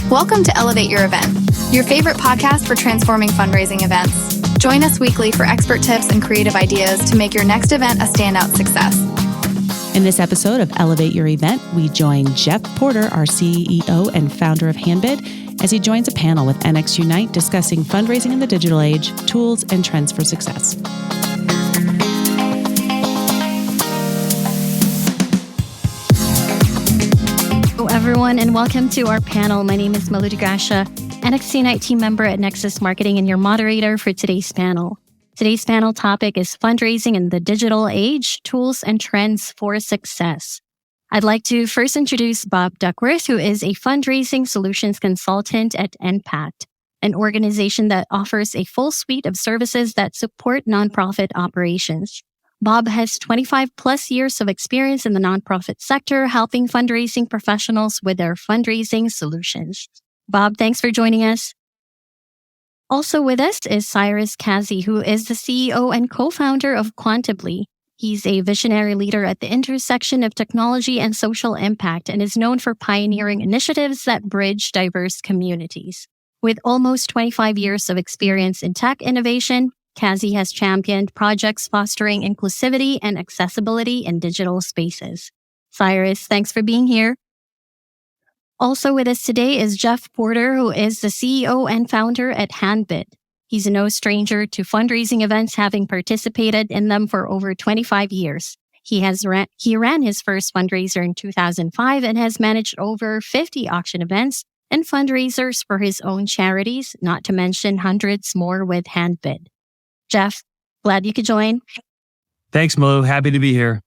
Welcome to Elevate Your Event, your favorite podcast for transforming fundraising events. Join us weekly for expert tips and creative ideas to make your next event a standout success. In this episode of Elevate Your Event, we join Jeff Porter, our CEO and founder of Handbid, as he joins a panel with NXUnite discussing fundraising in the digital age, tools, and trends for success. Hello, everyone, and welcome to our panel. My name is Malu DeGracia, NXUnite team member at Nexus Marketing and your moderator for today's panel. Today's panel topic is fundraising in the digital age, tools and trends for success. I'd like to first introduce Bob Duckworth, who is a fundraising solutions consultant at NPAT, an organization that offers a full suite of services that support nonprofit operations. Bob has 25 plus years of experience in the nonprofit sector, helping fundraising professionals with their fundraising solutions. Bob, thanks for joining us. Also with us is Cyrus Kazi, who is the CEO and co-founder of Quantably. He's a visionary leader at the intersection of technology and social impact and is known for pioneering initiatives that bridge diverse communities. With almost 25 years of experience in tech innovation, Kazi has championed projects fostering inclusivity and accessibility in digital spaces. Cyrus, thanks for being here. Also with us today is Jeff Porter, who is the CEO and founder at Handbid. He's no stranger to fundraising events, having participated in them for over 25 years. He ran his first fundraiser in 2005 and has managed over 50 auction events and fundraisers for his own charities, not to mention hundreds more with Handbid. Jeff, glad you could join. Thanks, Mo. Happy to be here.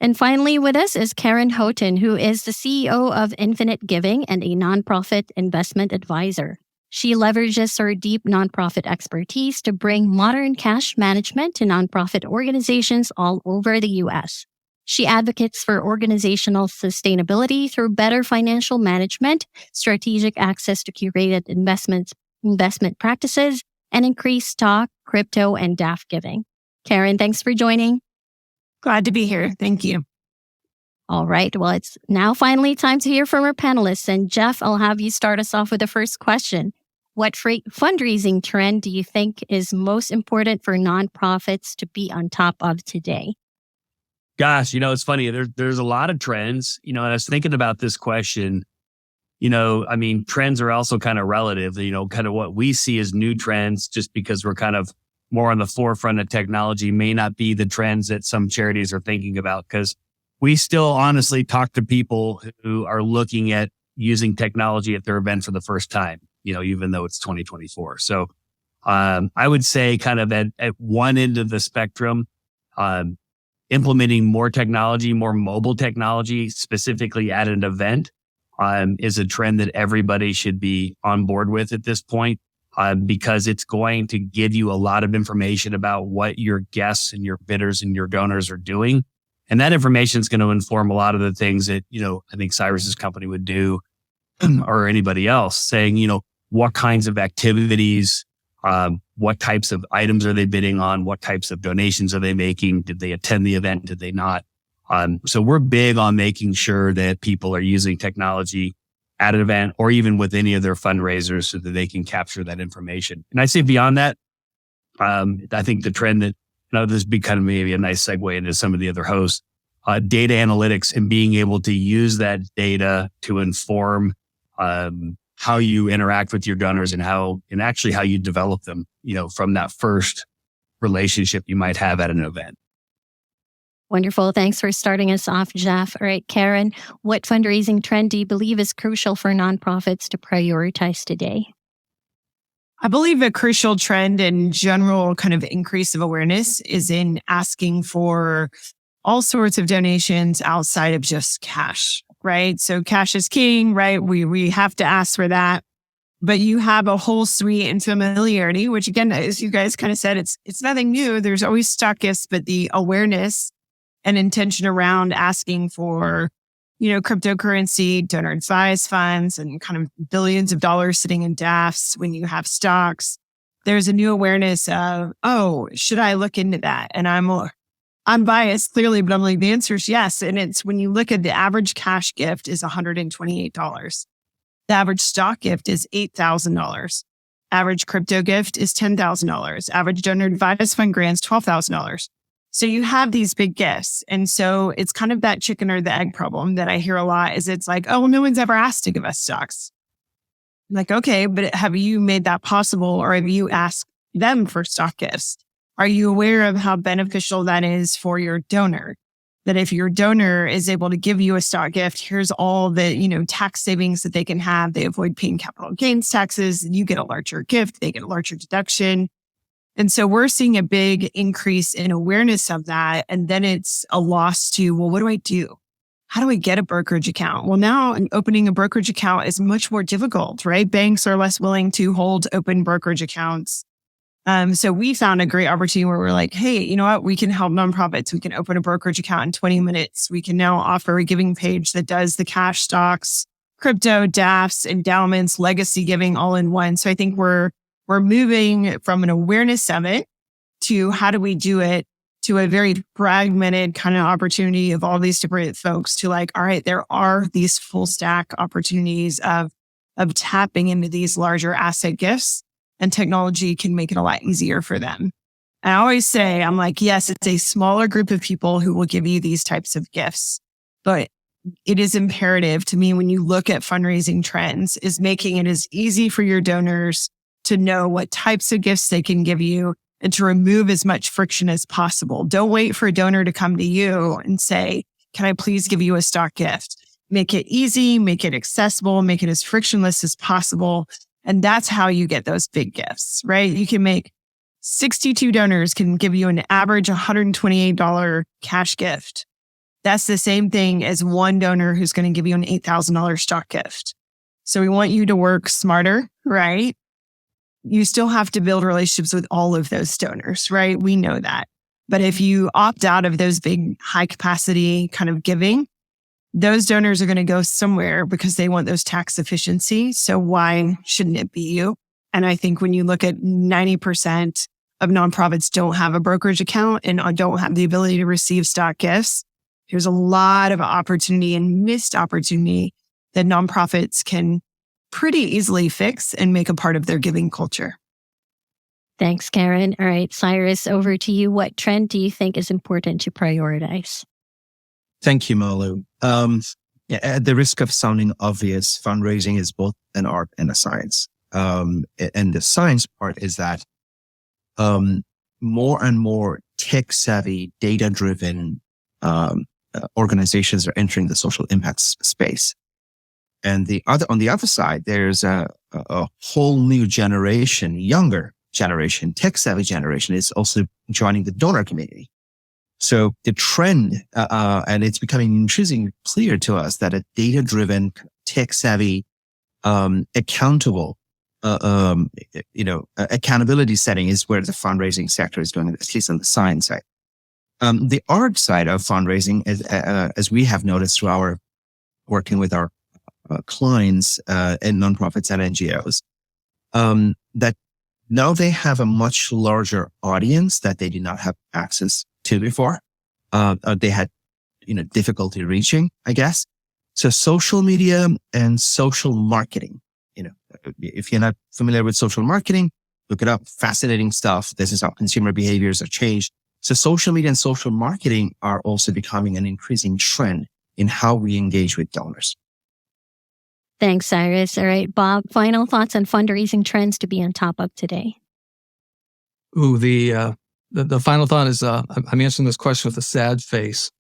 And finally with us is Karen Houghton, who is the CEO of Infinite Giving and a nonprofit investment advisor. She leverages her deep nonprofit expertise to bring modern cash management to nonprofit organizations all over the U.S. She advocates for organizational sustainability through better financial management, strategic access to curated investment practices, and increased stock, crypto, and DAF giving. Karen, thanks for joining. Glad to be here. Thank you. All right. Well, it's now finally time to hear from our panelists. And Jeff, I'll have you start us off with the first question. What fundraising trend do you think is most important for nonprofits to be on top of today? Gosh, it's funny. There's a lot of trends, and I was thinking about this question. Trends are also kind of relative, kind of what we see as new trends, just because we're kind of more on the forefront of technology may not be the trends that some charities are thinking about, because we still honestly talk to people who are looking at using technology at their event for the first time, even though it's 2024. So, I would say kind of at one end of the spectrum, implementing more technology, more mobile technology, specifically at an event, is a trend that everybody should be on board with at this point, because it's going to give you a lot of information about what your guests and your bidders and your donors are doing. And that information is going to inform a lot of the things that, I think Cyrus's company would do or anybody else, saying, what kinds of activities, what types of items are they bidding on? What types of donations are they making? Did they attend the event? Did they not? So we're big on making sure that people are using technology at an event or even with any of their fundraisers so that they can capture that information. And I say beyond that, I think the trend that, this would be kind of maybe a nice segue into some of the other hosts, data analytics and being able to use that data to inform how you interact with your donors and how you develop them, from that first relationship you might have at an event. Wonderful. Thanks for starting us off, Jeff. All right, Karen, what fundraising trend do you believe is crucial for nonprofits to prioritize today? I believe a crucial trend and general kind of increase of awareness is in asking for all sorts of donations outside of just cash, right? So cash is king, right? We have to ask for that. But you have a whole suite and familiarity, which again, as you guys kind of said, it's nothing new. There's always stock gifts, but the awareness and intention around asking for, cryptocurrency, donor advised funds, and kind of billions of dollars sitting in DAFs when you have stocks. There's a new awareness of, should I look into that? And I'm biased clearly, but I'm like, the answer is yes. And it's when you look at the average cash gift is $128. The average stock gift is $8,000. Average crypto gift is $10,000. Average donor advised fund grants, $12,000. So you have these big gifts. And so it's kind of that chicken or the egg problem that I hear a lot is it's like, oh, well, no one's ever asked to give us stocks. I'm like, okay, but have you made that possible or have you asked them for stock gifts? Are you aware of how beneficial that is for your donor? That if your donor is able to give you a stock gift, here's all the, tax savings that they can have. They avoid paying capital gains taxes. You get a larger gift. They get a larger deduction. And so we're seeing a big increase in awareness of that. And then it's a loss to, well, what do I do? How do I get a brokerage account? Well, now opening a brokerage account is much more difficult, right? Banks are less willing to hold open brokerage accounts. So we found a great opportunity where we're like, hey, you know what? We can help nonprofits. We can open a brokerage account in 20 minutes. We can now offer a giving page that does the cash stocks, crypto, DAFs, endowments, legacy giving all in one. So I think we're moving from an awareness summit to how do we do it to a very fragmented kind of opportunity of all these different folks to like, all right, there are these full stack opportunities of tapping into these larger asset gifts. And technology can make it a lot easier for them. I always say, I'm like, yes, it's a smaller group of people who will give you these types of gifts. But it is imperative to me when you look at fundraising trends is making it as easy for your donors to know what types of gifts they can give you and to remove as much friction as possible. Don't wait for a donor to come to you and say, can I please give you a stock gift? Make it easy, make it accessible, make it as frictionless as possible. And that's how you get those big gifts, right? You can make 62 donors can give you an average $128 cash gift. That's the same thing as one donor who's going to give you an $8,000 stock gift. So we want you to work smarter, right? You still have to build relationships with all of those donors, right? We know that. But if you opt out of those big high capacity kind of giving, those donors are going to go somewhere because they want those tax efficiency. So why shouldn't it be you? And I think when you look at 90% of nonprofits don't have a brokerage account and don't have the ability to receive stock gifts, there's a lot of opportunity and missed opportunity that nonprofits can pretty easily fix and make a part of their giving culture. Thanks, Karen. All right, Cyrus, over to you. What trend do you think is important to prioritize? Thank you, Malu. At the risk of sounding obvious, fundraising is both an art and a science. And the science part is that more and more tech-savvy, data-driven organizations are entering the social impact space. And on the other side, there's a whole new generation, younger generation, tech-savvy generation is also joining the donor community. So the trend, and it's becoming increasingly clear to us that a data-driven, tech-savvy, accountable, accountability setting is where the fundraising sector is going, at least on the science side. The art side of fundraising, as we have noticed through our working with our clients and nonprofits and NGOs, that now they have a much larger audience that they did not have access to before. They had, difficulty reaching, I guess. So social media and social marketing, if you're not familiar with social marketing, look it up. Fascinating stuff. This is how consumer behaviors are changed. So social media and social marketing are also becoming an increasing trend in how we engage with donors. Thanks, Cyrus. All right, Bob, final thoughts on fundraising trends to be on top of today. Ooh, the final thought is I'm answering this question with a sad face.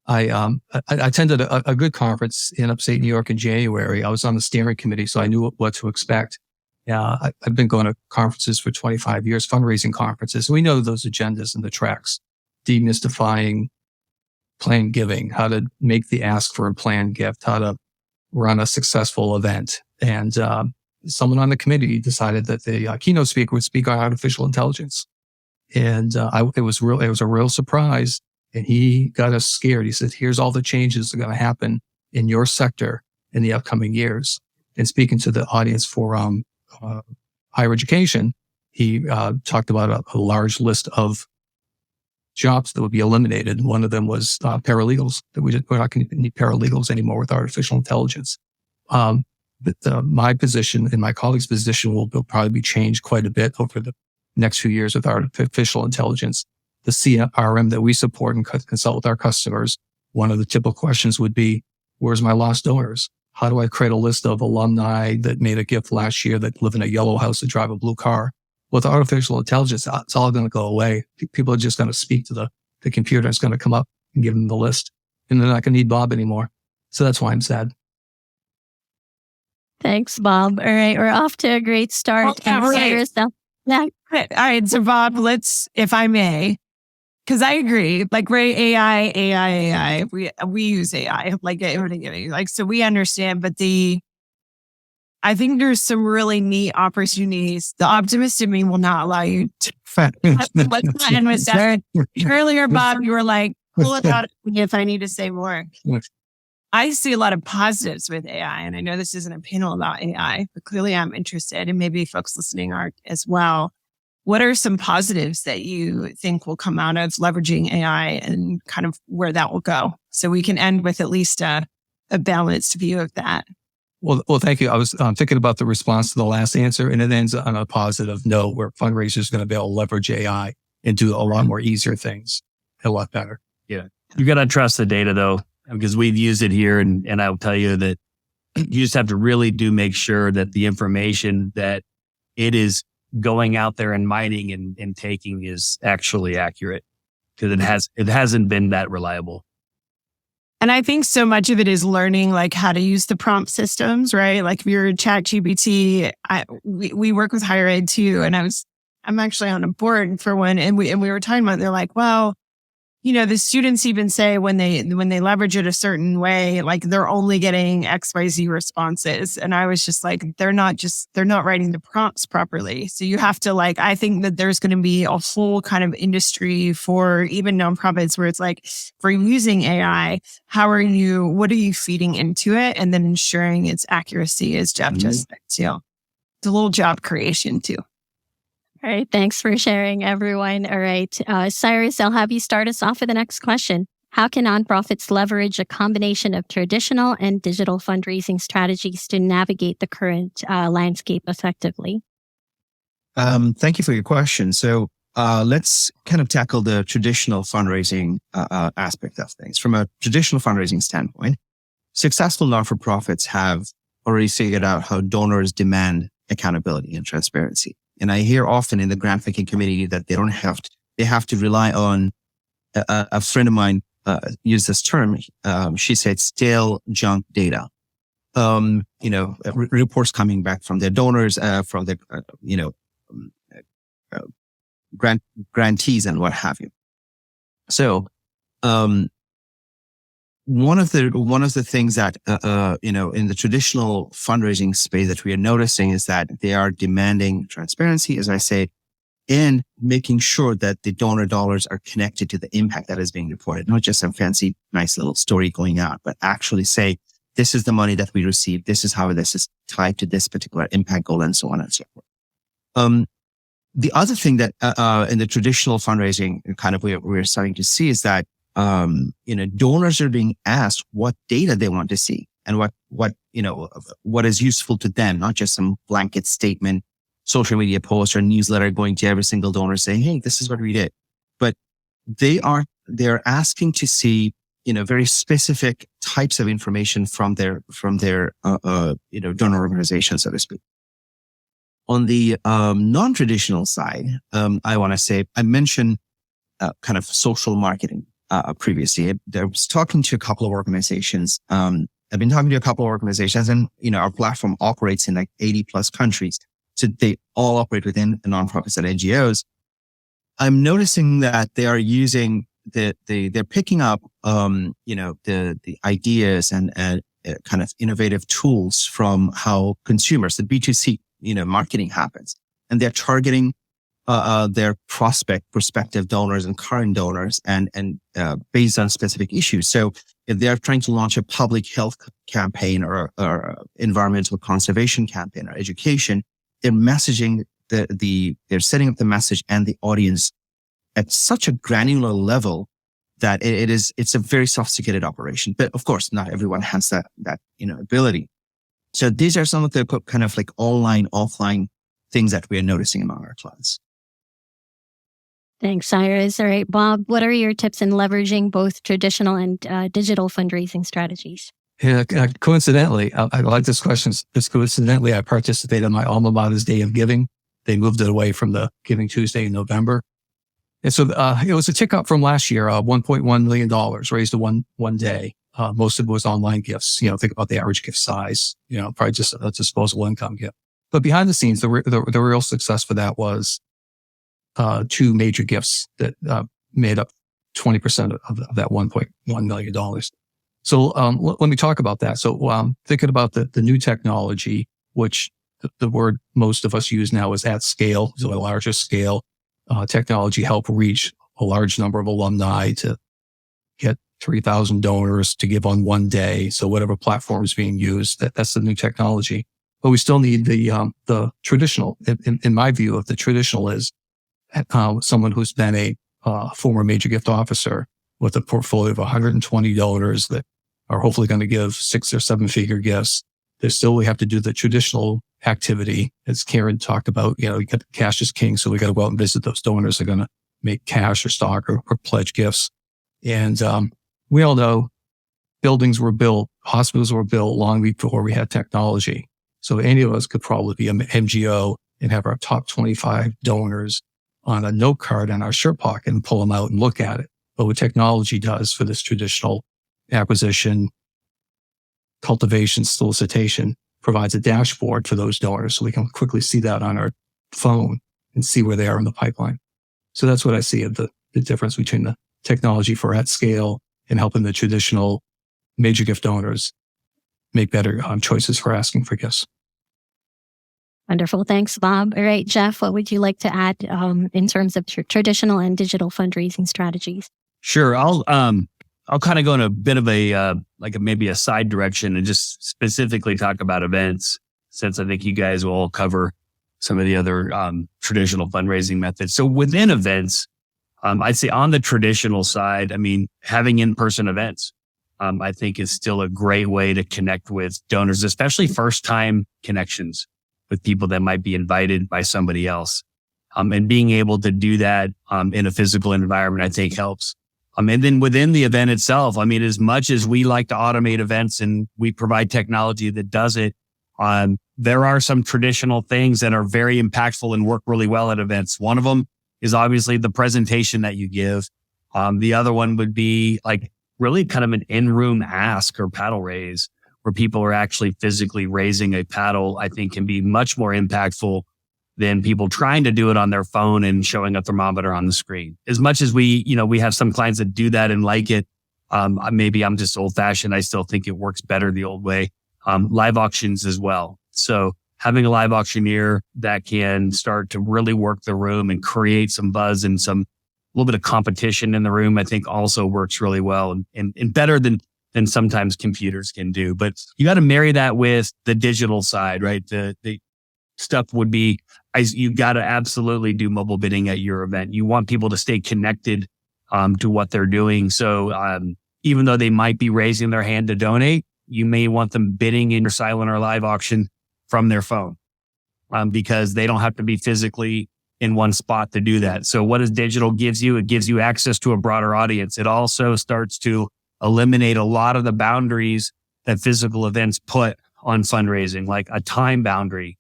I attended a good conference in upstate New York in January. I was on the steering committee, so I knew what to expect. Yeah, I've been going to conferences for 25 years, fundraising conferences. We know those agendas and the tracks, demystifying planned giving, how to make the ask for a planned gift, how to run a successful event. And someone on the committee decided that the keynote speaker would speak on artificial intelligence. And it was a real surprise. And he got us scared. He said, here's all the changes that are going to happen in your sector in the upcoming years. And speaking to the audience for higher education, he talked about a large list of jobs that would be eliminated. One of them was paralegals, that we're not going to need paralegals anymore with artificial intelligence. my position and my colleagues' position will probably be changed quite a bit over the next few years with artificial intelligence. The CRM that we support and consult with our customers, one of the typical questions would be, where's my lost donors? How do I create a list of alumni that made a gift last year that live in a yellow house and drive a blue car? With artificial intelligence, it's all going to go away. People are just going to speak to the computer. It's going to come up and give them the list. And they're not going to need Bob anymore. So that's why I'm sad. Thanks, Bob. All right, we're off to a great start. All right, so Bob, if I may, because I agree, like, right, AI. We use AI, like, everything, like, so we understand, but I think there's some really neat opportunities. The optimist in me will not allow you to. Let's not end with that. Earlier, Bob, you were like, pull it out of me if I need to say more. I see a lot of positives with AI, and I know this isn't a panel about AI, but clearly I'm interested, and maybe folks listening are as well. What are some positives that you think will come out of leveraging AI and kind of where that will go? So we can end with at least a balanced view of that. Well, thank you. I was thinking about the response to the last answer, and it ends on a positive note where fundraisers are going to be able to leverage AI and do a lot more easier things, a lot better. Yeah. You got to trust the data though, because we've used it here. And I'll tell you that you just have to really make sure that the information that it is going out there and mining and taking is actually accurate, because it hasn't been that reliable. And I think so much of it is learning, like, how to use the prompt systems, right? Like, if you're ChatGPT, we work with higher ed too. And I'm actually on a board for one. And we were talking about, they're like, well, the students even say when they leverage it a certain way, like, they're only getting XYZ responses. And I was just like, they're not writing the prompts properly. So you have to, like, I think that there's going to be a whole kind of industry for even nonprofits where it's like, for using AI, what are you feeding into it? And then ensuring its accuracy, as Jeff just said too. It's a little job creation too. All right. Thanks for sharing, everyone. All right. Cyrus, I'll have you start us off with the next question. How can nonprofits leverage a combination of traditional and digital fundraising strategies to navigate the current landscape effectively? Thank you for your question. So let's kind of tackle the traditional fundraising aspect of things. From a traditional fundraising standpoint, successful not-for-profits have already figured out how donors demand accountability and transparency. And I hear often in the grant-making community that they have to rely on, a friend of mine used this term. She said stale junk data. Reports coming back from their donors, from their, grantees and what have you. So, one of the things that, in the traditional fundraising space that we are noticing is that they are demanding transparency, as I say, and making sure that the donor dollars are connected to the impact that is being reported, not just some fancy, nice little story going out, but actually say, this is the money that we received. This is how this is tied to this particular impact goal, and so on and so forth. The other thing that, in the traditional fundraising kind of we're starting to see is that, donors are being asked what data they want to see and what is useful to them, not just some blanket statement, social media post or newsletter going to every single donor saying, hey, this is what we did. But they're asking to see, very specific types of information from their donor organization, so to speak. On the non-traditional side, I want to say, I mentioned kind of social marketing previously. I was talking to a couple of organizations. I've been talking to a couple of organizations, and our platform operates in like 80 plus countries. So they all operate within the nonprofits and NGOs. I'm noticing that they are using they're picking up the ideas and kind of innovative tools from how consumers, the B2C marketing happens, and they're targeting their prospective donors and current donors and based on specific issues. So if they're trying to launch a public health campaign or environmental conservation campaign or education, they're messaging they're setting up the message and the audience at such a granular level that it's a very sophisticated operation. But of course, not everyone has that ability. So these are some of the kind of like online, offline things that we are noticing among our clients. Thanks, Cyrus. All right, Bob, what are your tips in leveraging both traditional and digital fundraising strategies? Yeah, coincidentally, I like this question. Just coincidentally, I participated in my alma mater's Day of Giving. They moved it away from the Giving Tuesday in November. And so it was a tick up from last year, $1.1 million raised in one day. Most of it was online gifts. Think about the average gift size, probably just a disposable income gift. But behind the scenes, the real success for that was two major gifts that made up 20% of that $1.1 million. So let me talk about that. So thinking about the new technology, which the word most of us use now is at scale, so a larger scale. Technology help reach a large number of alumni to get 3,000 donors to give on one day. So whatever platform is being used, that's the new technology. But we still need the traditional. In my view, of the traditional is someone who's been a former major gift officer with a portfolio of 120 donors that are hopefully going to give 6 or 7 figure gifts. We have to do the traditional activity, as Karen talked about. Cash is king, so we got to go out and visit those donors. They're going to make cash or stock or pledge gifts. And we all know buildings were built, hospitals were built long before we had technology. So any of us could probably be an MGO and have our top 25 donors on a note card in our shirt pocket and pull them out and look at it. But what technology does for this traditional acquisition, cultivation, solicitation, provides a dashboard for those donors so we can quickly see that on our phone and see where they are in the pipeline. So that's what I see of the difference between the technology for at scale and helping the traditional major gift donors make better choices for asking for gifts. Wonderful. Thanks, Bob. All right, Jeff, what would you like to add in terms of traditional and digital fundraising strategies? Sure. I'll kind of go in a bit of maybe a side direction and just specifically talk about events, since I think you guys will all cover some of the other traditional fundraising methods. So within events, I'd say on the traditional side, having in-person events, I think is still a great way to connect with donors, especially first-time connections with people that might be invited by somebody else. And being able to do that in a physical environment, I think helps. And then within the event itself, as much as we like to automate events and we provide technology that does it, there are some traditional things that are very impactful and work really well at events. One of them is obviously the presentation that you give. The other one would be like really kind of an in-room ask or paddle raise, where people are actually physically raising a paddle. I think can be much more impactful than people trying to do it on their phone and showing a thermometer on the screen. As much as we have some clients that do that and like it, maybe I'm just old fashioned. I still think it works better the old way. Live auctions as well. So having a live auctioneer that can start to really work the room and create some buzz and a little bit of competition in the room, I think also works really well and better than sometimes computers can do. But you got to marry that with the digital side, right? The stuff would be, you got to absolutely do mobile bidding at your event. You want people to stay connected to what they're doing. So even though they might be raising their hand to donate, you may want them bidding in your silent or live auction from their phone because they don't have to be physically in one spot to do that. So what does digital gives you? It gives you access to a broader audience. It also starts to eliminate a lot of the boundaries that physical events put on fundraising, like a time boundary,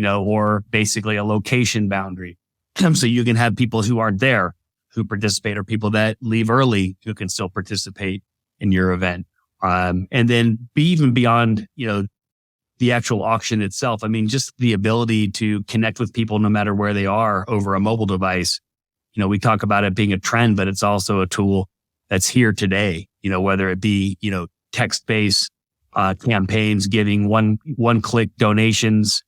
or basically a location boundary. So you can have people who aren't there who participate, or people that leave early who can still participate in your event. And then even beyond, the actual auction itself. Just the ability to connect with people no matter where they are over a mobile device. We talk about it being a trend, but it's also a tool that's here today, whether it be, text-based campaigns, giving one-click donations,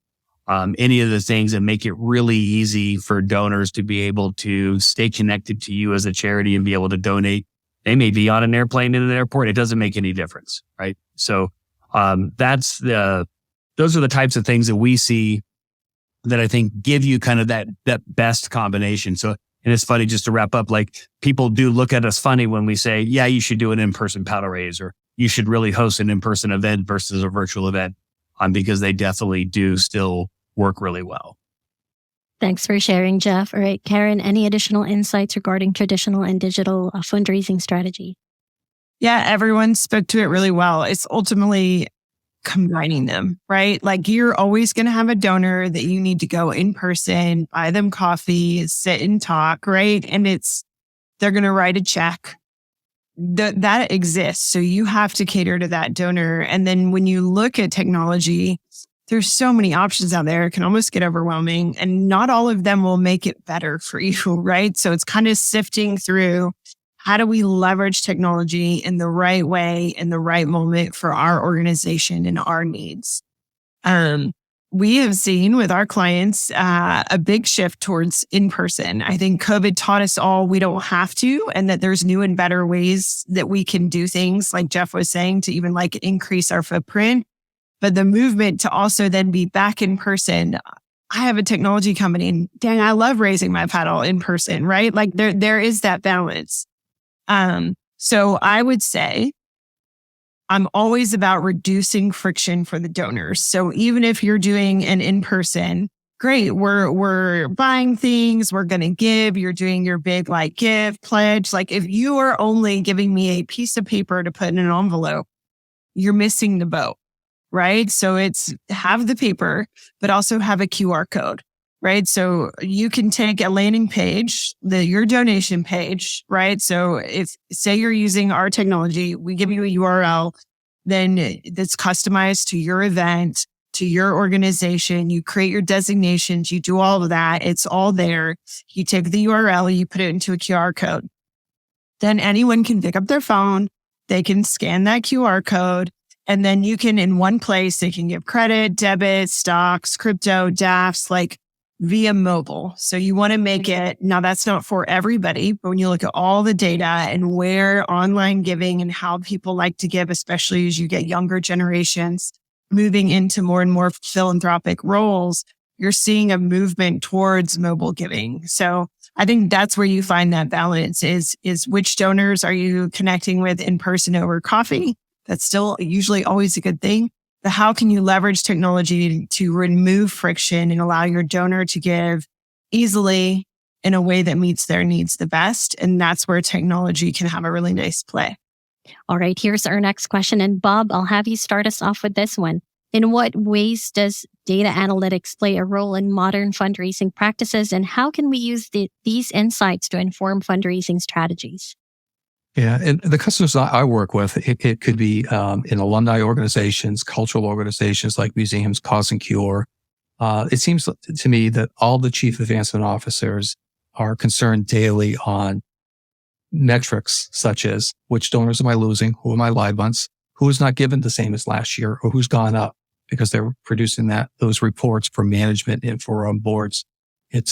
any of the things that make it really easy for donors to be able to stay connected to you as a charity and be able to donate. They may be on an airplane in an airport. It doesn't make any difference, right? So those are the types of things that we see that I think give you kind of that best combination. So, and it's funny, just to wrap up, like people do look at us funny when we say, yeah, you should do an in-person paddle raise, or you should really host an in-person event versus a virtual event. because they definitely do still work really well. Thanks for sharing, Jeff. All right, Karen, any additional insights regarding traditional and digital fundraising strategy? Yeah, everyone spoke to it really well. It's ultimately combining them, right? Like you're always going to have a donor that you need to go in person, buy them coffee, sit and talk, right? And they're going to write a check. That exists. So you have to cater to that donor. And then when you look at technology, there's so many options out there. It can almost get overwhelming, and not all of them will make it better for you, right? So it's kind of sifting through, how do we leverage technology in the right way, in the right moment for our organization and our needs? We have seen with our clients a big shift towards in-person. I think COVID taught us all we don't have to, and that there's new and better ways that we can do things, like Jeff was saying, to even like increase our footprint. But the movement to also then be back in person. I have a technology company, and dang, I love raising my paddle in person, right? Like there is that balance. So I would say I'm always about reducing friction for the donors. So even if you're doing an in-person, great, we're buying things, we're going to give, you're doing your big like give pledge. Like if you are only giving me a piece of paper to put in an envelope, you're missing the boat, right? So it's have the paper, but also have a QR code. Right. So you can take a landing page, your donation page, right? So if say you're using our technology, we give you a URL, then that's customized to your event, to your organization. You create your designations, you do all of that. It's all there. You take the URL, you put it into a QR code. Then anyone can pick up their phone. They can scan that QR code. And then you can, in one place, they can give credit, debit, stocks, crypto, DAFs, like via mobile. So you want to make it, now that's not for everybody, but when you look at all the data and where online giving and how people like to give, especially as you get younger generations moving into more and more philanthropic roles, you're seeing a movement towards mobile giving. So I think that's where you find that balance is which donors are you connecting with in person over coffee? That's still usually always a good thing. But how can you leverage technology to remove friction and allow your donor to give easily in a way that meets their needs the best? And that's where technology can have a really nice play. All right, here's our next question. And Bob, I'll have you start us off with this one. In what ways does data analytics play a role in modern fundraising practices? And how can we use these insights to inform fundraising strategies? Yeah, and the customers I work with, it could be in alumni organizations, cultural organizations like museums, Cause and Cure. It seems to me that all the chief advancement officers are concerned daily on metrics such as which donors am I losing, who are my live months, who is not given the same as last year, or who's gone up, because they're producing those reports for management and for boards. It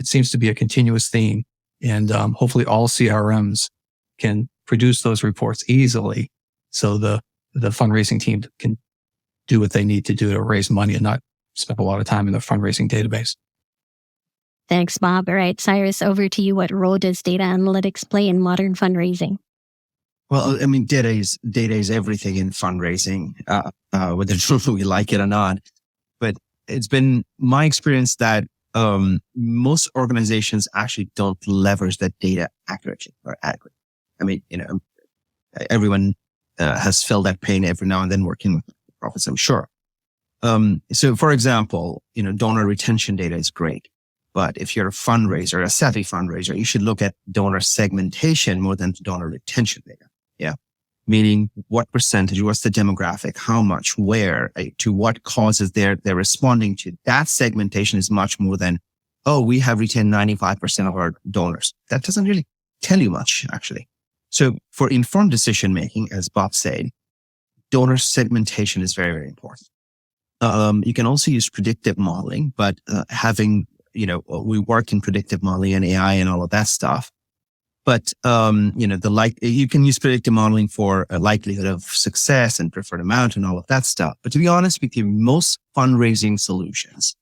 seems to be a continuous theme, and hopefully all CRMs can produce those reports easily so the fundraising team can do what they need to do to raise money and not spend a lot of time in the fundraising database. Thanks, Bob. All right, Cyrus, over to you. What role does data analytics play in modern fundraising? Well, I mean, data is everything in fundraising, whether we like it or not. But it's been my experience that most organizations actually don't leverage that data accurately or adequately. I mean, everyone has felt that pain every now and then working with profits, I'm sure. So for example, donor retention data is great, but if you're a fundraiser, a savvy fundraiser, you should look at donor segmentation more than donor retention data. Yeah. Meaning what percentage, what's the demographic, how much, where, to what causes they're responding to. That segmentation is much more than, oh, we have retained 95% of our donors. That doesn't really tell you much, actually. So for informed decision making, as Bob said, donor segmentation is very, very important. You can also use predictive modeling, but we work in predictive modeling and AI and all of that stuff. But you can use predictive modeling for a likelihood of success and preferred amount and all of that stuff. But to be honest with you, most fundraising solutions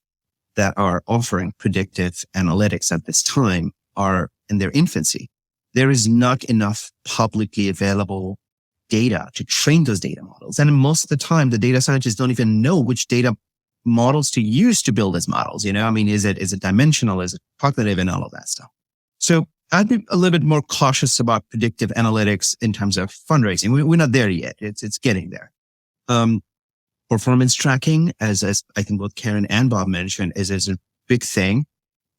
that are offering predictive analytics at this time are in their infancy. There is not enough publicly available data to train those data models. And most of the time, the data scientists don't even know which data models to use to build these models. I mean, is it dimensional? Is it cognitive and all of that stuff? So I'd be a little bit more cautious about predictive analytics in terms of fundraising. We're not there yet. It's getting there. Performance tracking, as I think both Karen and Bob mentioned, is a big thing.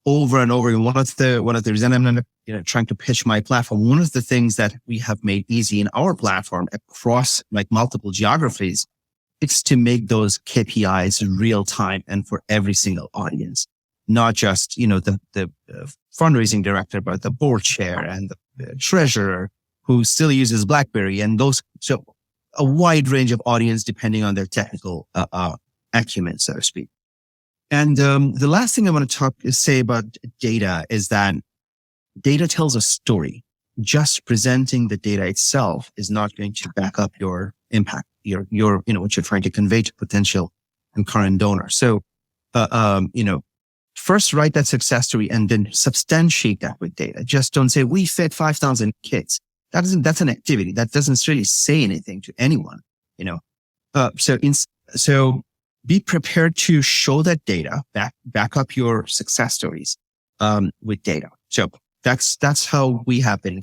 Over and over. One of the reasons I'm trying to pitch my platform, one of the things that we have made easy in our platform across like multiple geographies, it's to make those KPIs real time and for every single audience, not just, the fundraising director, but the board chair and the treasurer who still uses BlackBerry and those. So a wide range of audience depending on their technical acumen, so to speak. And the last thing I want to say about data is that data tells a story. Just presenting the data itself is not going to back up your impact, your what you're trying to convey to potential and current donors. So, first write that success story and then substantiate that with data. Just don't say we fed 5,000 kids. That's an activity that doesn't really say anything to anyone. So be prepared to show that data, back up your success stories with data. So that's how we have been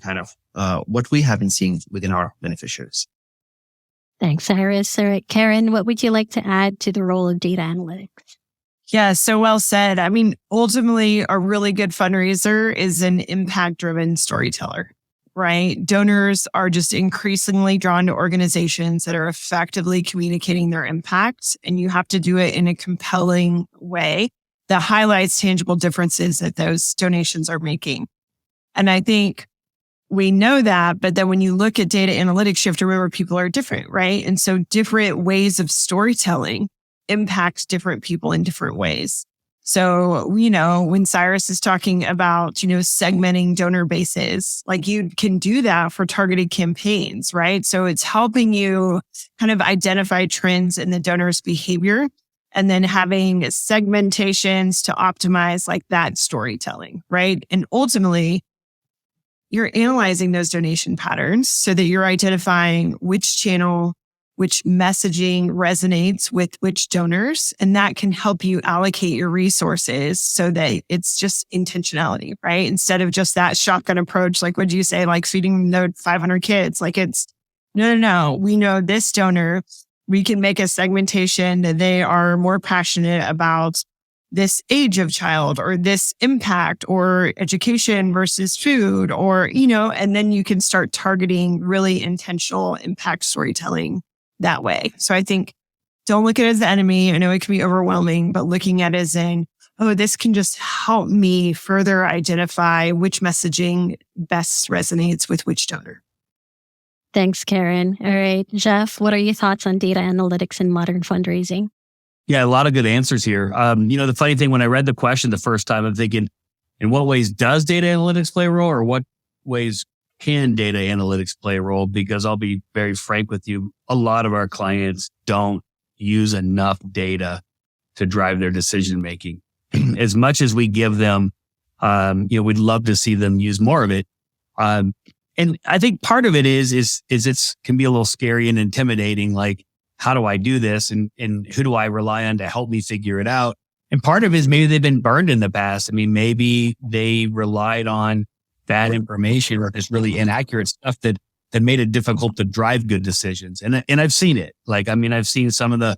what we have been seeing within our beneficiaries. Thanks, Iris. All right, Karen, what would you like to add to the role of data analytics? Yeah, so well said. I mean, ultimately, a really good fundraiser is an impact-driven storyteller, right? Donors are just increasingly drawn to organizations that are effectively communicating their impact, and you have to do it in a compelling way that highlights tangible differences that those donations are making. And I think we know that, but then when you look at data analytics, you have to remember people are different, right? And so different ways of storytelling impacts different people in different ways. So, when Cyrus is talking about, segmenting donor bases, like you can do that for targeted campaigns, right? So it's helping you kind of identify trends in the donor's behavior and then having segmentations to optimize like that storytelling, right? And ultimately, you're analyzing those donation patterns so that you're identifying which channel, which messaging resonates with which donors, and that can help you allocate your resources so that it's just intentionality, right? Instead of just that shotgun approach, like what do you say, like feeding the 500 kids, like it's, no. We know this donor, we can make a segmentation that they are more passionate about this age of child or this impact or education versus food or, and then you can start targeting really intentional impact storytelling that way. So I think don't look at it as the enemy. I know it can be overwhelming, but looking at it as in, this can just help me further identify which messaging best resonates with which donor. Thanks, Karen. All right, Jeff, what are your thoughts on data analytics in modern fundraising? Yeah, a lot of good answers here. The funny thing, when I read the question the first time, I'm thinking, in what ways does data analytics play a role, or what ways can data analytics play a role? Because I'll be very frank with you, a lot of our clients don't use enough data to drive their decision making. As much as we give them, we'd love to see them use more of it. And I think part of it is it can be a little scary and intimidating. Like, how do I do this? And who do I rely on to help me figure it out? And part of it is maybe they've been burned in the past. I mean, maybe they relied on bad information or this really inaccurate stuff that made it difficult to drive good decisions. And I've seen it. I've seen some of the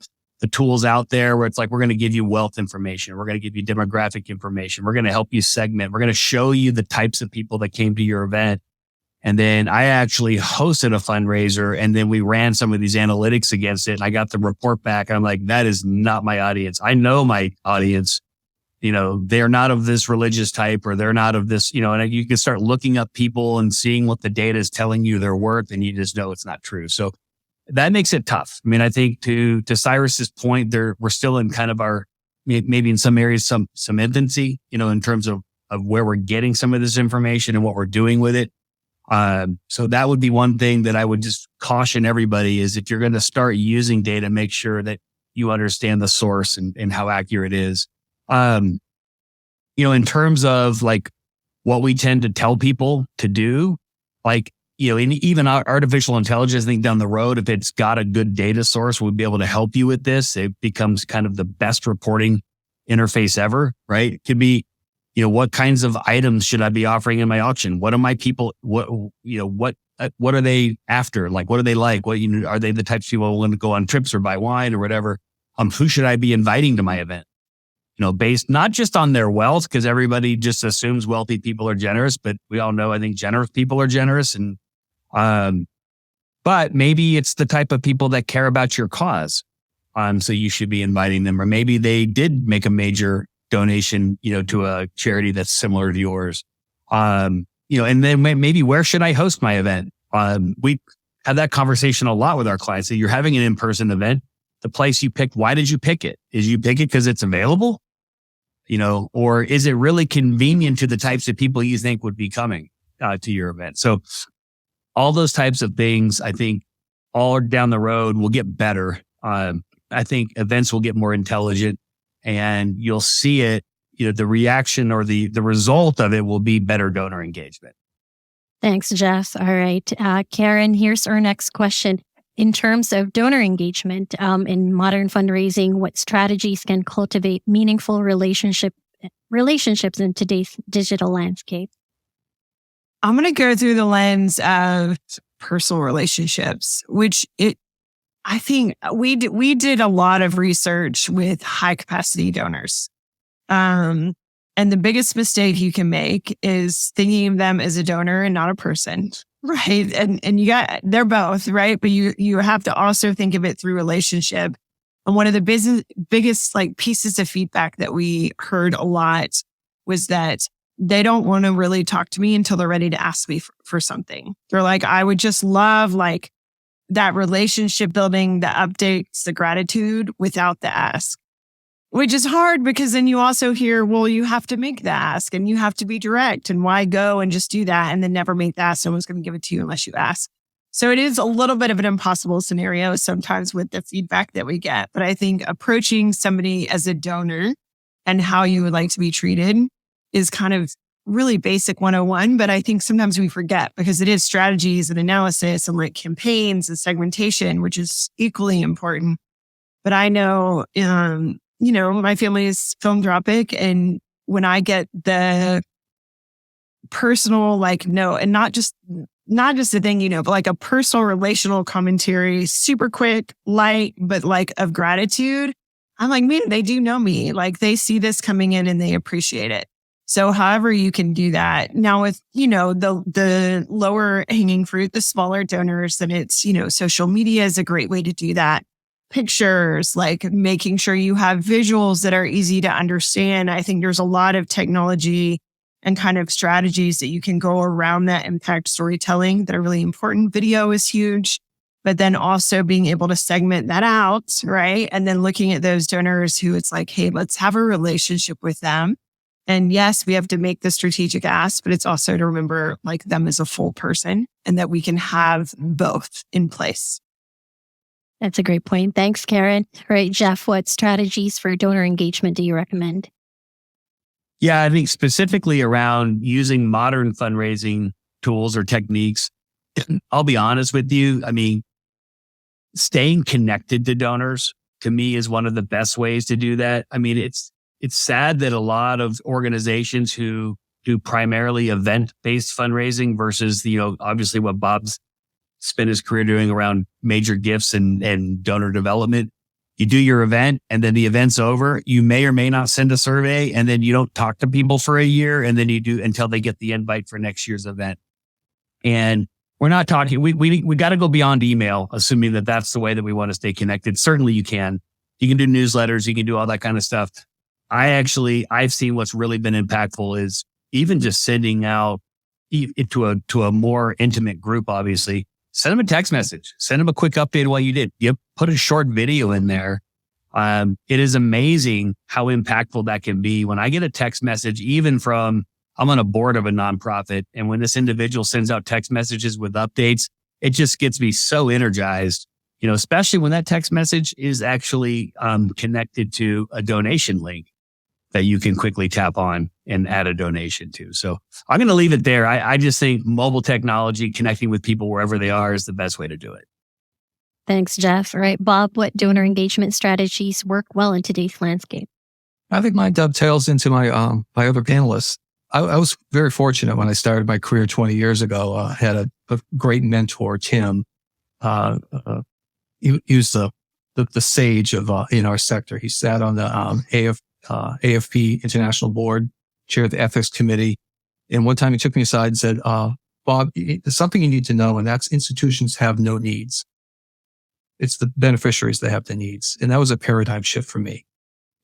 tools out there where it's like, we're going to give you wealth information. We're going to give you demographic information. We're going to help you segment. We're going to show you the types of people that came to your event. And then I actually hosted a fundraiser, and then we ran some of these analytics against it. And I got the report back. I'm like, that is not my audience. I know my audience, they're not of this religious type, or they're not of this, and you can start looking up people and seeing what the data is telling you they're worth, and you just know it's not true. So that makes it tough. I mean, I think to Cyrus's point, we're still in kind of our, maybe in some areas, some infancy, in terms of where we're getting some of this information and what we're doing with it. So that would be one thing that I would just caution everybody is, if you're going to start using data, make sure that you understand the source and how accurate it is. In terms of like what we tend to tell people to do, like and even artificial intelligence, I think down the road, if it's got a good data source, we'll be able to help you with this. It becomes kind of the best reporting interface ever, right? It could be, what kinds of items should I be offering in my auction? What are my people, what are they after? Like, what are they like? Are they the types of people who want to go on trips or buy wine or whatever? Who should I be inviting to my event? Based not just on their wealth, because everybody just assumes wealthy people are generous, but we all know, I think generous people are generous. And, but maybe it's the type of people that care about your cause. So you should be inviting them, or maybe they did make a major donation, to a charity that's similar to yours. And then maybe where should I host my event? We have that conversation a lot with our clients. So you're having an in-person event, the place you picked, why did you pick it? Did you pick it because it's available? Or is it really convenient to the types of people you think would be coming to your event? So all those types of things, I think all down the road will get better. I think events will get more intelligent, and you'll see it, the reaction or the result of it will be better donor engagement. Thanks, Jeff. All right. Karen, here's our next question. In terms of donor engagement in modern fundraising, what strategies can cultivate meaningful relationships in today's digital landscape? I'm going to go through the lens of personal relationships, which I think we did a lot of research with high capacity donors. And the biggest mistake you can make is thinking of them as a donor and not a person. Right. And they're both, right? But you have to also think of it through relationship. And one of the biggest pieces of feedback that we heard a lot was that they don't want to really talk to me until they're ready to ask me for something. They're like, I would just love that relationship building, the updates, the gratitude without the ask. Which is hard because then you also hear, well, you have to make the ask and you have to be direct, and why go and just do that and then never make the ask? Someone's going to give it to you unless you ask. So it is a little bit of an impossible scenario sometimes with the feedback that we get. But I think approaching somebody as a donor and how you would like to be treated is kind of really basic 101. But I think sometimes we forget because it is strategies and analysis and campaigns and segmentation, which is equally important. But I know, my family is philanthropic, and when I get the personal, no, and not just the thing, but a personal relational commentary, super quick, light, but of gratitude, I'm like, man, they do know me. They see this coming in and they appreciate it. So however you can do that. Now with, the lower hanging fruit, the smaller donors, then it's, social media is a great way to do that. Pictures, making sure you have visuals that are easy to understand. I think there's a lot of technology and kind of strategies that you can go around that impact storytelling that are really important. Video is huge, but then also being able to segment that out, right? And then looking at those donors who it's hey, let's have a relationship with them. And yes, we have to make the strategic ask, but it's also to remember them as a full person and that we can have both in place. That's a great point. Thanks, Karen. All right, Jeff, what strategies for donor engagement do you recommend? Yeah, I think specifically around using modern fundraising tools or techniques, I'll be honest with you. I mean, staying connected to donors to me is one of the best ways to do that. I mean, it's sad that a lot of organizations who do primarily event-based fundraising versus, obviously what Bob's spent his career doing around major gifts and donor development. You do your event and then the event's over. You may or may not send a survey, and then you don't talk to people for a year, and then you do until they get the invite for next year's event. And we're not talking, we got to go beyond email, assuming that that's the way that we want to stay connected. Certainly you can do newsletters, you can do all that kind of stuff. I've seen what's really been impactful is even just sending out to a more intimate group, obviously. Send them a text message. Send them a quick update of what you did. You put a short video in there. It is amazing how impactful that can be. When I get a text message, even from, I'm on a board of a nonprofit, and when this individual sends out text messages with updates, it just gets me so energized, especially when that text message is actually connected to a donation link that you can quickly tap on. and add a donation to. So I'm going to leave it there. I just think mobile technology, connecting with people wherever they are, is the best way to do it. Thanks, Jeff. All right, Bob, what donor engagement strategies work well in today's landscape? I think mine dovetails into my other panelists. I was very fortunate when I started my career 20 years ago. I had a great mentor, Tim. He was the sage of in our sector. He sat on the AFP International Board, chaired the ethics committee. And one time he took me aside and said, Bob, there's something you need to know, and that's institutions have no needs. It's the beneficiaries that have the needs. And that was a paradigm shift for me.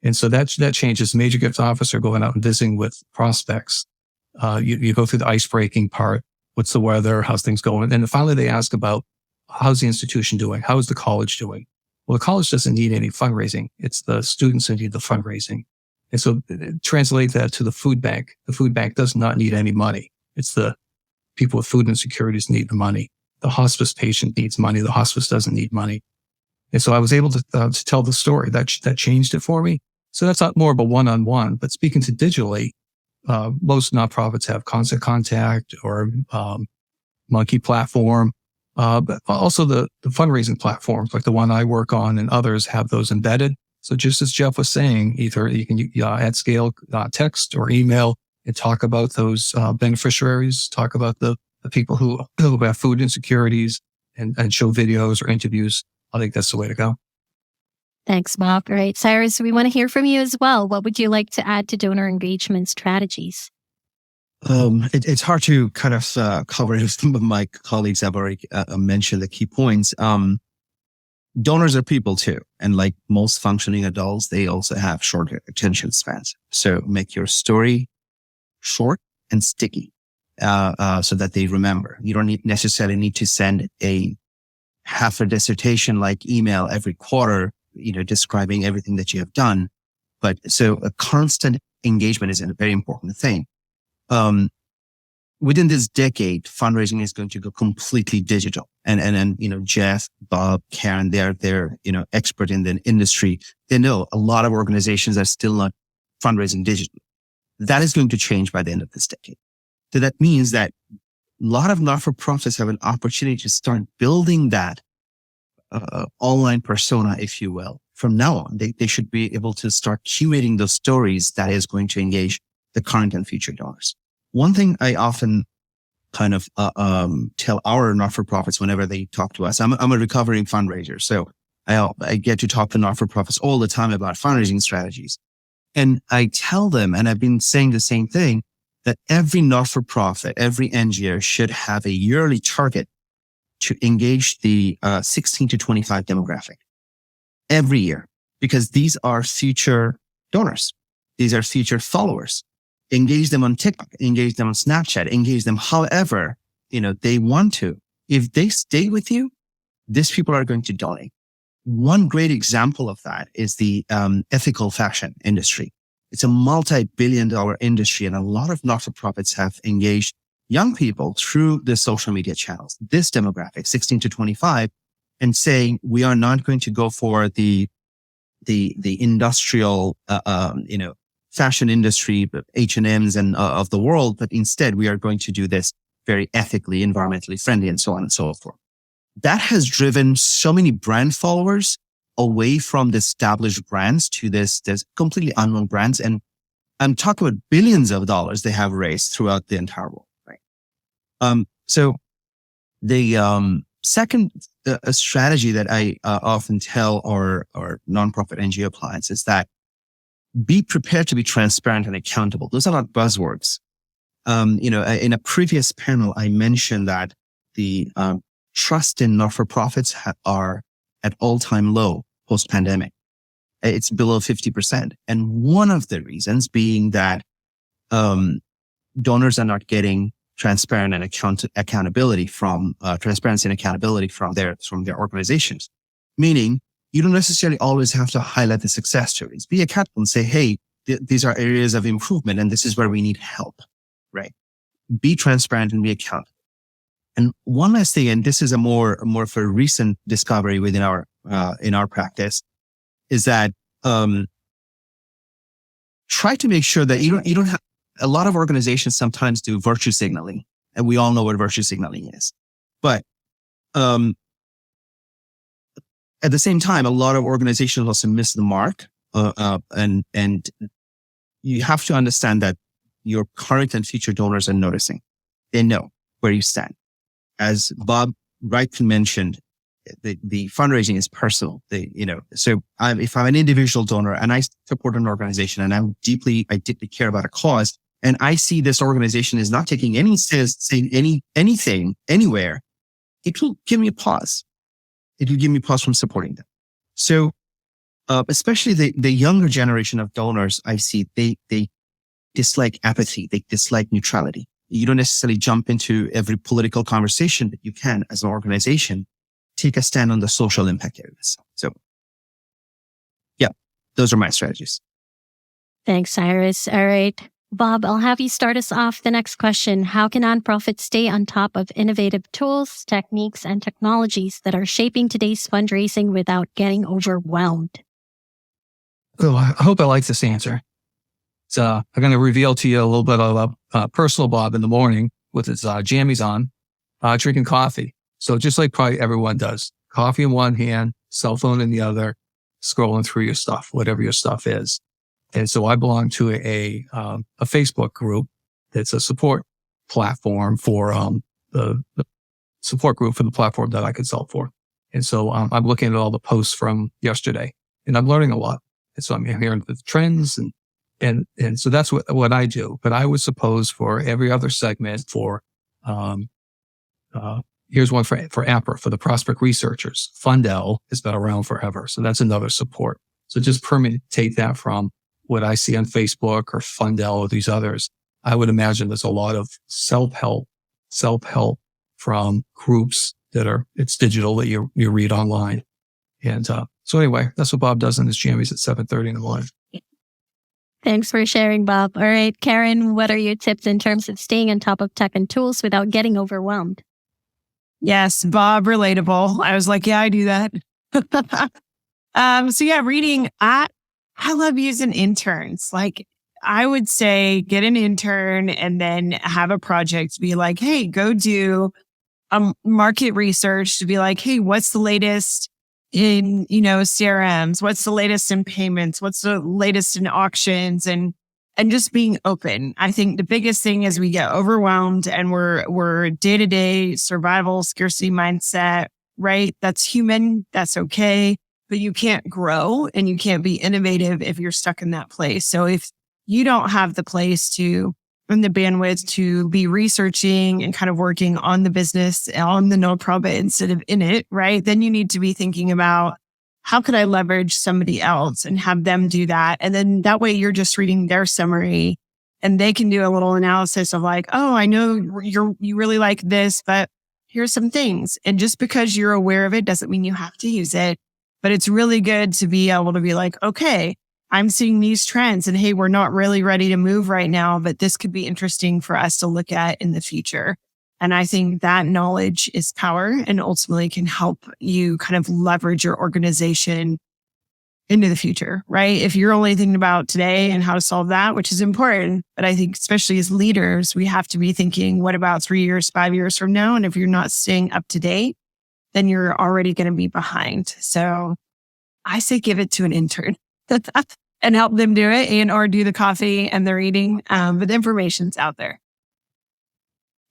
And so that changes. Major gift officer going out and visiting with prospects. You go through the ice breaking part. What's the weather? How's things going? And then finally they ask about how's the institution doing? How is the college doing? Well, the college doesn't need any fundraising. It's the students who need the fundraising. And so translate that to the food bank. The food bank does not need any money. It's the people with food insecurities need the money. The hospice patient needs money. The hospice doesn't need money. And so I was able to tell the story that changed it for me. So that's not more of a one-on-one, but speaking to digitally, most nonprofits have Constant Contact or Monkey platform, but also the fundraising platforms like the one I work on and others have those embedded. So just as Jeff was saying, either you can at scale text or email and talk about those beneficiaries, talk about the people who have food insecurities and show videos or interviews. I think that's the way to go. Thanks, Bob. All right, Cyrus, we want to hear from you as well. What would you like to add to donor engagement strategies? It's hard to kind of cover it. Some of my colleagues have already mentioned the key points. Donors are people too. And like most functioning adults, they also have short attention spans. So make your story short and sticky so that they remember. You don't necessarily need to send a half a dissertation like email every quarter, describing everything that you have done. But so a constant engagement is a very important thing. Within this decade, fundraising is going to go completely digital. And Jeff, Bob, Karen, they're expert in the industry. They know a lot of organizations are still not fundraising digitally. That is going to change by the end of this decade. So that means that a lot of not-for-profits have an opportunity to start building that online persona, if you will. From now on, they should be able to start curating those stories that is going to engage the current and future donors. One thing I often kind of tell our not-for-profits whenever they talk to us, I'm a recovering fundraiser, so I get to talk to not-for-profits all the time about fundraising strategies. And I tell them, and I've been saying the same thing, that every not-for-profit, every NGO should have a yearly target to engage the 16 to 25 demographic every year, because these are future donors. These are future followers. Engage them on TikTok, engage them on Snapchat, engage them however, they want to. If they stay with you, these people are going to donate. One great example of that is the ethical fashion industry. It's a multi-billion-dollar industry, and a lot of not-for-profits have engaged young people through the social media channels, this demographic, 16 to 25, and saying, we are not going to go for the industrial, fashion industry, H&Ms and of the world, but instead we are going to do this very ethically, environmentally friendly, and so on and so forth. That has driven so many brand followers away from the established brands to this completely unknown brands. And I'm talking about billions of dollars they have raised throughout the entire world. Right. So the second strategy that I often tell our nonprofit NGO clients is that be prepared to be transparent and accountable. Those are not buzzwords. In a previous panel, I mentioned that the trust in not-for-profits are at all-time low post-pandemic. It's below 50%. And one of the reasons being that donors are not getting transparent and accountability from transparency and accountability from their organizations. Meaning, you don't necessarily always have to highlight the success stories. Be accountable and say, hey, these are areas of improvement and this is where we need help, right? Be transparent and be accountable. And one last thing, and this is a more of a recent discovery within in our practice, is that try to make sure that you don't have a lot of organizations sometimes do virtue signaling, and we all know what virtue signaling is. But at the same time, a lot of organizations also miss the mark, and you have to understand that your current and future donors are noticing. They know where you stand. As Bob rightly mentioned, the fundraising is personal. So if I'm an individual donor and I support an organization and I deeply care about a cause, and I see this organization is not taking any steps, saying anything anywhere, it will give me a pause. It will give me pause from supporting them. So, especially the younger generation of donors, I see they dislike apathy. They dislike neutrality. You don't necessarily jump into every political conversation, but you can, as an organization, take a stand on the social impact areas. So, yeah, those are my strategies. Thanks, Cyrus. All right. Bob, I'll have you start us off the next question. How can nonprofits stay on top of innovative tools, techniques, and technologies that are shaping today's fundraising without getting overwhelmed? Oh, I hope I like this answer. So I'm going to reveal to you a little bit of personal Bob in the morning with his jammies on, drinking coffee. So just like probably everyone does, coffee in one hand, cell phone in the other, scrolling through your stuff, whatever your stuff is. And so I belong to a Facebook group that's a support platform for the support group for the platform that I consult for. And so I'm looking at all the posts from yesterday, and I'm learning a lot. And so I'm hearing the trends, and so that's what I do. But I would suppose for every other segment, for here's one for APRA, for the prospect researchers. Fundel has been around forever, so that's another support. So just permutate that from what I see on Facebook or Fundel or these others. I would imagine there's a lot of self-help from groups it's digital that you read online. And so anyway, that's what Bob does in his jammies at 7:30 in the morning. Thanks for sharing, Bob. All right, Karen, what are your tips in terms of staying on top of tech and tools without getting overwhelmed? Yes, Bob, relatable. I was like, yeah, I do that. So yeah, reading. I love using interns. Like, I would say get an intern and then have a project be like, hey, go do market research to be like, hey, what's the latest in, CRMs? What's the latest in payments? What's the latest in auctions? And just being open. I think the biggest thing is we get overwhelmed and we're day-to-day survival, scarcity mindset, right? That's human. That's okay. But you can't grow and you can't be innovative if you're stuck in that place. So if you don't have the place and the bandwidth to be researching and kind of working on the business, on the nonprofit instead of in it, right? Then you need to be thinking about, how could I leverage somebody else and have them do that? And then that way you're just reading their summary and they can do a little analysis of like, oh, I know you really like this, but here's some things. And just because you're aware of it doesn't mean you have to use it. But it's really good to be able to be like, okay, I'm seeing these trends and hey, we're not really ready to move right now, but this could be interesting for us to look at in the future. And I think that knowledge is power and ultimately can help you kind of leverage your organization into the future, right? If you're only thinking about today and how to solve that, which is important, but I think especially as leaders, we have to be thinking, what about 3 years, 5 years from now? And if you're not staying up to date, then you're already going to be behind. So I say give it to an intern and help them do it and or do the coffee and the reading. But the information's out there.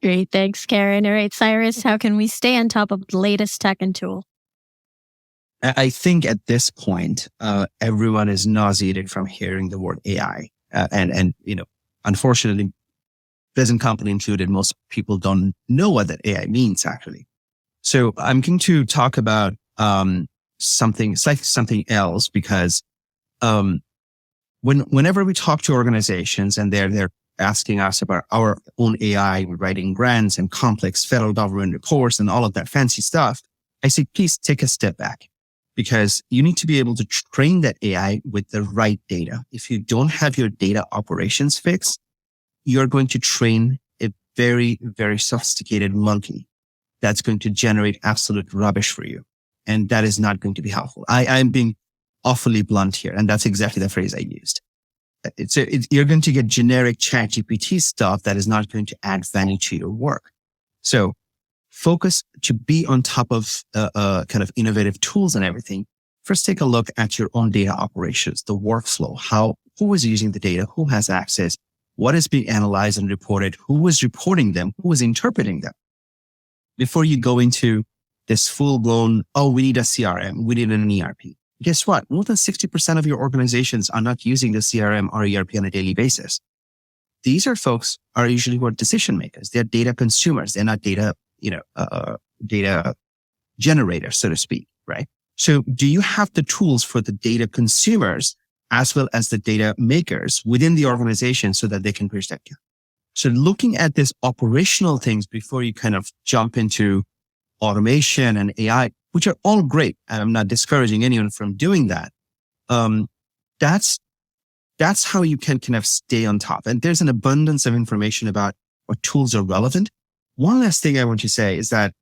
Great. Thanks, Karen. All right, Cyrus, how can we stay on top of the latest tech and tool? I think at this point, everyone is nauseated from hearing the word AI. And unfortunately, present company included, most people don't know what that AI means actually. So I'm going to talk about something else because whenever we talk to organizations and they're asking us about our own AI, we're writing grants and complex federal government reports and all of that fancy stuff, I say, please take a step back because you need to be able to train that AI with the right data. If you don't have your data operations fixed, you're going to train a very, very sophisticated monkey that's going to generate absolute rubbish for you. And that is not going to be helpful. I'm being awfully blunt here. And that's exactly the phrase I used. you're going to get generic ChatGPT stuff that is not going to add value to your work. So focus to be on top of kind of innovative tools and everything. First, take a look at your own data operations, the workflow, who is using the data, who has access, what is being analyzed and reported, who is reporting them, who is interpreting them. Before you go into this full-blown, we need a CRM, we need an ERP. Guess what? More than 60% of your organizations are not using the CRM or ERP on a daily basis. These are folks are usually who are decision makers. They're data consumers. They're not data, data generators, so to speak, right? So do you have the tools for the data consumers as well as the data makers within the organization so that they can bridge that gap? So looking at these operational things before you kind of jump into automation and AI, which are all great, and I'm not discouraging anyone from doing that. That's how you can kind of stay on top. And there's an abundance of information about what tools are relevant. One last thing I want to say is that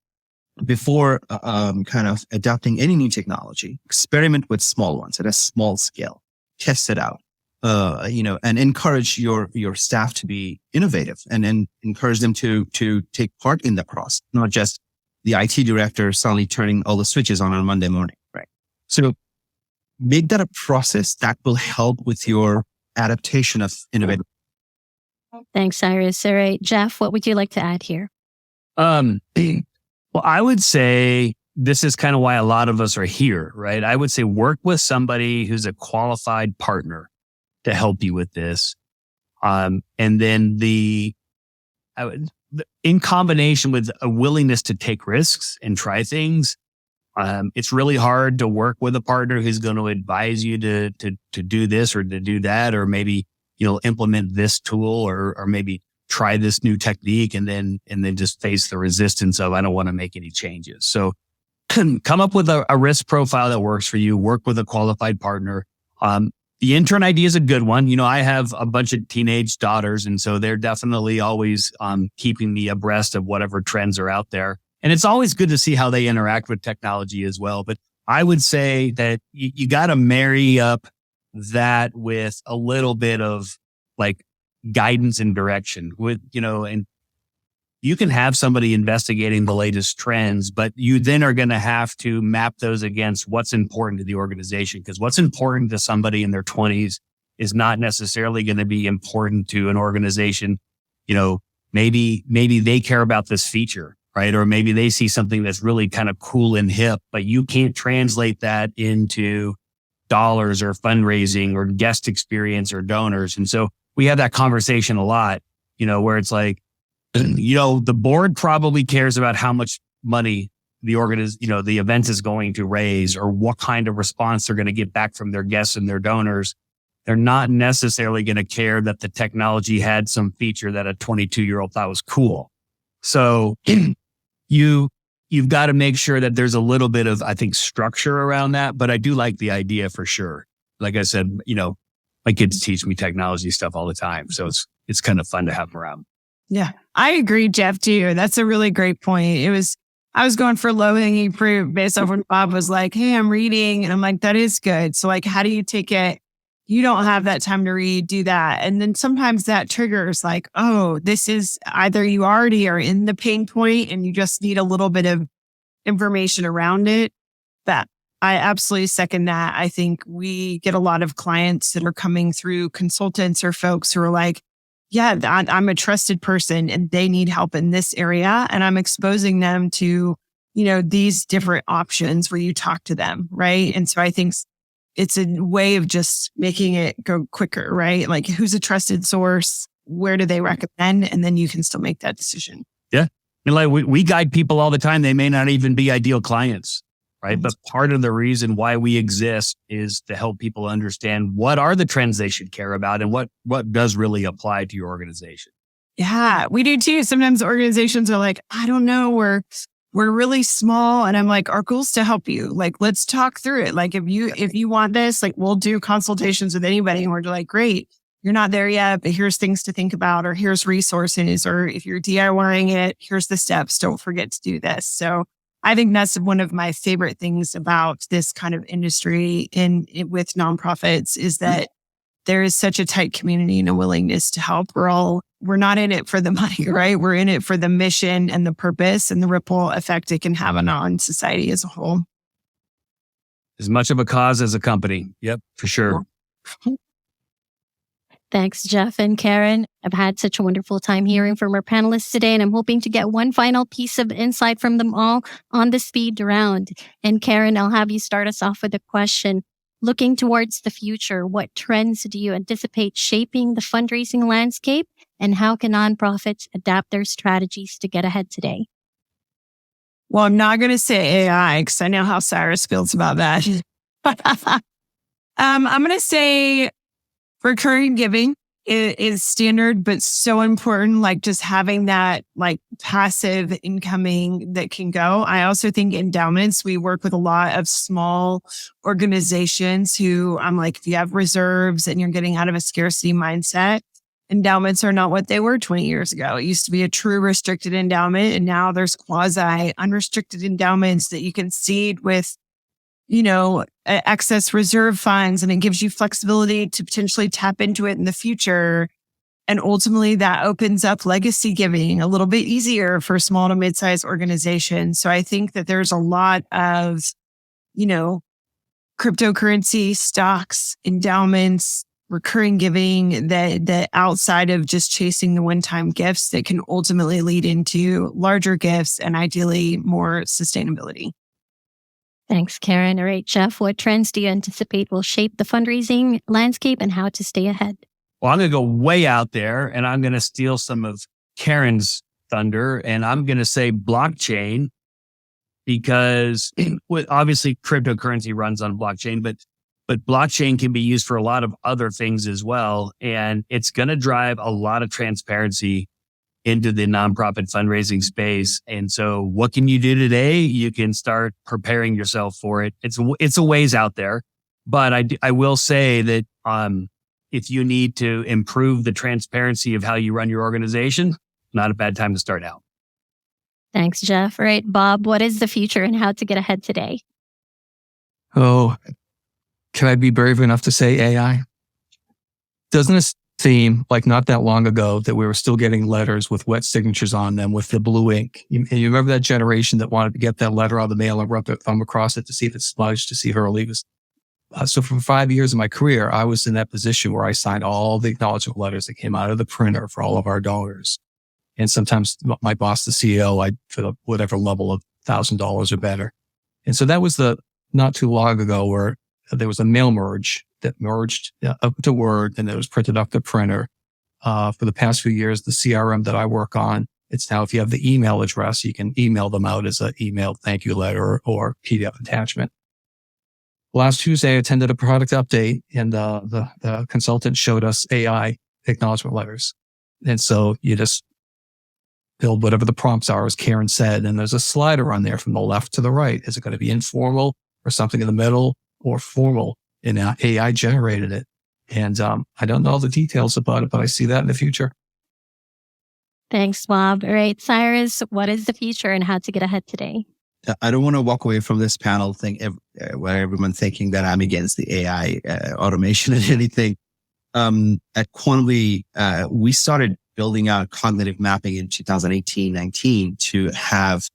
before kind of adopting any new technology, experiment with small ones at a small scale, test it out, and encourage your staff to be innovative and encourage them to take part in the process, not just the IT director suddenly turning all the switches on Monday morning, right? So make that a process that will help with your adaptation of innovation. Thanks, Cyrus. All right, Jeff, what would you like to add here? Well, I would say this is kind of why a lot of us are here, right? I would say work with somebody who's a qualified partner to help you with this. And then in combination with a willingness to take risks and try things, it's really hard to work with a partner who's going to advise you to do this or to do that, or maybe, implement this tool or maybe try this new technique and then just face the resistance of, I don't want to make any changes. So come up with a risk profile that works for you, work with a qualified partner. The intern idea is a good one. I have a bunch of teenage daughters, and so they're definitely always keeping me abreast of whatever trends are out there. And it's always good to see how they interact with technology as well. But I would say that you got to marry up that with a little bit of like guidance and direction with, and you can have somebody investigating the latest trends, but you then are going to have to map those against what's important to the organization, because what's important to somebody in their 20s is not necessarily going to be important to an organization. Maybe they care about this feature, right? Or maybe they see something that's really kind of cool and hip, but you can't translate that into dollars or fundraising or guest experience or donors. And so we have that conversation a lot, where it's like, the board probably cares about how much money the event is going to raise or what kind of response they're going to get back from their guests and their donors. They're not necessarily going to care that the technology had some feature that a 22-year-old thought was cool. So you've got to make sure that there's a little bit of, I think, structure around that. But I do like the idea for sure. Like I said, my kids teach me technology stuff all the time. So it's kind of fun to have them around. Yeah, I agree, Jeff, too. That's a really great point. I was going for low-hanging fruit based off when Bob was like, hey, I'm reading. And I'm like, that is good. So like, how do you take it? You don't have that time to read, do that. And then sometimes that triggers like, oh, this is either you already are in the pain point and you just need a little bit of information around it. That I absolutely second that. I think we get a lot of clients that are coming through consultants or folks who are like, yeah, I'm a trusted person and they need help in this area. And I'm exposing them to, these different options where you talk to them. Right. And so I think it's a way of just making it go quicker, right? Like who's a trusted source? Where do they recommend? And then you can still make that decision. Yeah. And like we guide people all the time. They may not even be ideal clients. Right. But part of the reason why we exist is to help people understand what are the trends they should care about and what does really apply to your organization. Yeah, we do too. Sometimes organizations are like, I don't know, we're really small. And I'm like, our goal's to help you. Like, let's talk through it. Like if you want this, like we'll do consultations with anybody. And we're like, great, you're not there yet, but here's things to think about, or here's resources, or if you're DIYing it, here's the steps. Don't forget to do this. So I think that's one of my favorite things about this kind of industry with nonprofits is that there is such a tight community and a willingness to help. We're not in it for the money, right? We're in it for the mission and the purpose and the ripple effect it can have on society as a whole. As much of a cause as a company. Yep, for sure. Thanks, Jeff and Karen. I've had such a wonderful time hearing from our panelists today, and I'm hoping to get one final piece of insight from them all on the speed round. And Karen, I'll have you start us off with a question. Looking towards the future, what trends do you anticipate shaping the fundraising landscape, and how can nonprofits adapt their strategies to get ahead today? Well, I'm not going to say AI because I know how Cyrus feels about that. I'm going to say recurring giving is standard, but so important, like just having that like passive incoming that can go. I also think endowments, we work with a lot of small organizations who I'm like, if you have reserves and you're getting out of a scarcity mindset, endowments are not what they were 20 years ago. It used to be a true restricted endowment, and now there's quasi unrestricted endowments that you can seed with, excess reserve funds, and it gives you flexibility to potentially tap into it in the future. And ultimately that opens up legacy giving a little bit easier for small to mid-sized organizations. So I think that there's a lot of, cryptocurrency, stocks, endowments, recurring giving that outside of just chasing the one-time gifts that can ultimately lead into larger gifts and ideally more sustainability. Thanks, Karen. All right, Jeff, what trends do you anticipate will shape the fundraising landscape and how to stay ahead? Well, I'm going to go way out there, and I'm going to steal some of Karen's thunder, and I'm going to say blockchain, because obviously cryptocurrency runs on blockchain, but blockchain can be used for a lot of other things as well. And it's going to drive a lot of transparency into the nonprofit fundraising space. And so what can you do today? You can start preparing yourself for it. It's a ways out there, but I will say that if you need to improve the transparency of how you run your organization, not a bad time to start out. Thanks, Jeff. All right, Bob, what is the future and how to get ahead today? Oh, can I be brave enough to say AI? Doesn't it seem like not that long ago that we were still getting letters with wet signatures on them with the blue ink? And you remember that generation that wanted to get that letter out of the mail and rub their thumb across it to see if it smudged, to see if it really was. So for 5 years of my career, I was in that position where I signed all the acknowledgement letters that came out of the printer for all of our donors. And sometimes my boss, the CEO, for whatever level of $1,000 or better. And so that was not too long ago where there was a mail merge that merged up to Word, and it was printed off the printer. For the past few years, the CRM that I work on, it's now, if you have the email address, you can email them out as an email thank you letter or PDF attachment. Last Tuesday, I attended a product update, and the consultant showed us AI acknowledgement letters. And so you just build whatever the prompts are, as Karen said, and there's a slider on there from the left to the right. Is it going to be informal or something in the middle or formal? And AI generated it. And I don't know the details about it, but I see that in the future. Thanks, Bob. All right, Cyrus, what is the future and how to get ahead today? I don't want to walk away from this panel where everyone's thinking that I'm against the AI automation and anything. At Quantly, we started building out cognitive mapping in 2018-19 to have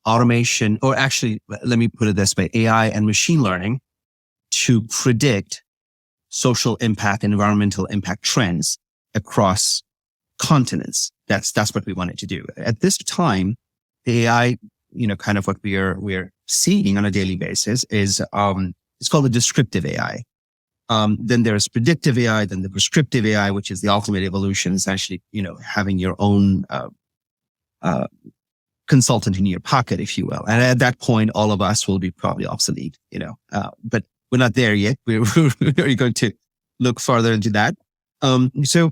automation, or actually, let me put it this way, AI and machine learning to predict social impact and environmental impact trends across continents. That's what we wanted to do. At this time, the AI, kind of what we're seeing on a daily basis is, it's called the descriptive AI. Then there's predictive AI, then the prescriptive AI, which is the ultimate evolution, essentially, having your own, consultant in your pocket, if you will. And at that point, all of us will be probably obsolete, but we're not there yet. We're going to look further into that. So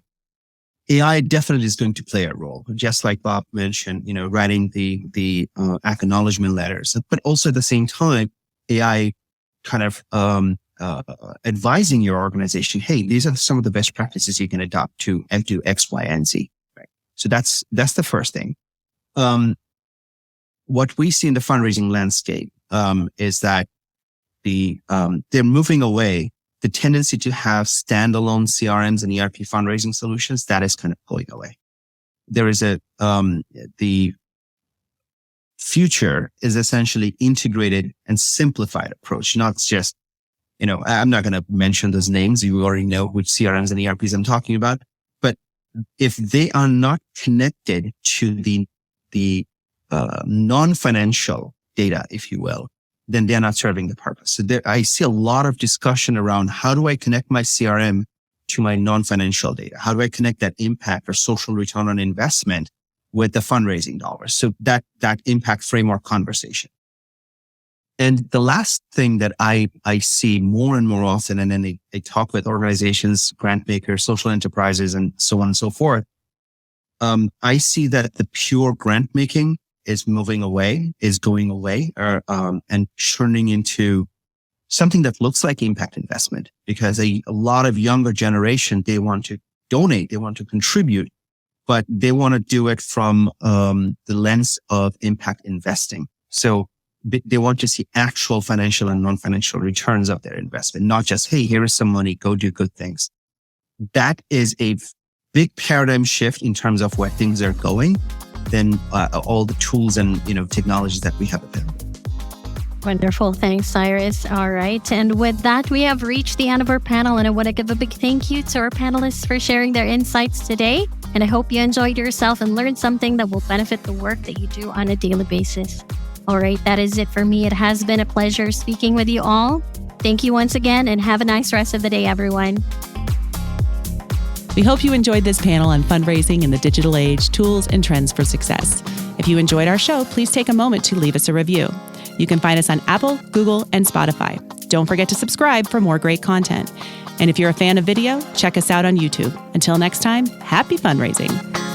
AI definitely is going to play a role, just like Bob mentioned, writing the acknowledgement letters, but also at the same time, AI kind of, advising your organization, hey, these are some of the best practices you can adopt to do X, Y, and Z. Right. So that's the first thing. What we see in the fundraising landscape, is that they're moving away the tendency to have standalone CRMs and ERP fundraising solutions, that is kind of going away. There is the future is essentially integrated and simplified approach, not just, I'm not going to mention those names. You already know which CRMs and ERPs I'm talking about. But if they are not connected to the non-financial data, if you will, then they're not serving the purpose. So I see a lot of discussion around how do I connect my CRM to my non-financial data? How do I connect that impact or social return on investment with the fundraising dollars? So that impact framework conversation. And the last thing that I see more and more often, and then I talk with organizations, grant makers, social enterprises, and so on and so forth. I see that the pure grant making is going away, and turning into something that looks like impact investment, because a lot of younger generation, they want to donate, they want to contribute, but they want to do it from the lens of impact investing. So they want to see actual financial and non-financial returns of their investment, not just, hey, here is some money, go do good things. That is a big paradigm shift in terms of where things are going than all the tools and technologies that we have available. Wonderful. Thanks, Cyrus. All right. And with that, we have reached the end of our panel. And I want to give a big thank you to our panelists for sharing their insights today. And I hope you enjoyed yourself and learned something that will benefit the work that you do on a daily basis. All right. That is it for me. It has been a pleasure speaking with you all. Thank you once again, and have a nice rest of the day, everyone. We hope you enjoyed this panel on fundraising in the digital age, tools and trends for success. If you enjoyed our show, please take a moment to leave us a review. You can find us on Apple, Google, and Spotify. Don't forget to subscribe for more great content. And if you're a fan of video, check us out on YouTube. Until next time, happy fundraising.